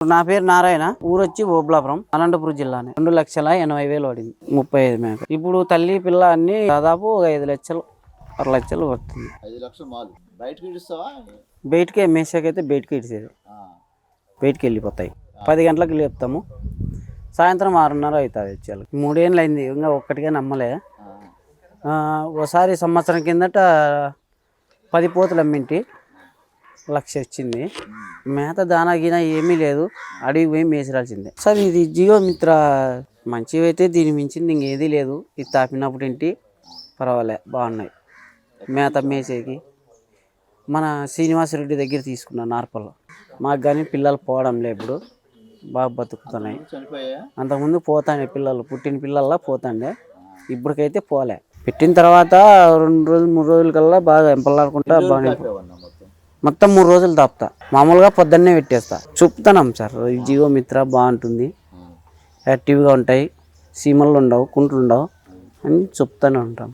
నా పేరు నారాయణ, ఊరు వచ్చి ఓబ్లాపురం, అనంతపురం జిల్లానే. 2,80,000 పడింది, 35 మేక. ఇప్పుడు తల్లి పిల్ల అన్ని దాదాపు 5 లక్షలు 6 లక్షలు పడుతుంది. 5 లక్షలు మాలు బయటకి ఇస్తావా? బయటకే మేసాకైతే బయటకి ఇచ్చేది, బయటికి వెళ్ళిపోతాయి. 10 గంటలకు లేపుతాము, సాయంత్రం 6:30 అవుతుంది వచ్చేయాలి. 3 ఏళ్ళు అయింది, ఇంకా ఒక్కటిగా నమ్మలే. ఒకసారి సంవత్సరం కిందట 10 పోతులు అమ్మింటి, 1,00,000 వచ్చింది. మేత దానా గినా ఏమీ లేదు, అడిగి పోయి మేసిరాల్సిందే. సార్ ఇది జియో మిత్ర మంచివైతే దీని మించింది ఇంకేదీ లేదు. ఇది తాపినప్పుడు ఇంటి పర్వాలే, బాగున్నాయి. మేత మేసేకి మన శ్రీనివాసరెడ్డి దగ్గర తీసుకున్నాను నార్పల్లో. మాకు కానీ పిల్లలు పోవడం లేదు, ఇప్పుడు బాగా బతుకుతున్నాయి. అంతకుముందు పోతాండే పిల్లలు, పుట్టిన పిల్లల్లా పోతాండే, ఇప్పటికైతే పోలే. పెట్టిన తర్వాత 2 రోజులు 3 రోజుల కల్లా బాగా ఎంపలాడుకుంటా బాగా మొత్తం 3 రోజులు తాపుతా. మామూలుగా పొద్దున్నే పెట్టేస్తా. చూపుతున్నాం సార్, జియో మిత్ర బాగుంటుంది, యాక్టివ్గా ఉంటాయి, సీమలు ఉండవు, కుంట్లు ఉండవు అని చెప్తూనే ఉంటాం.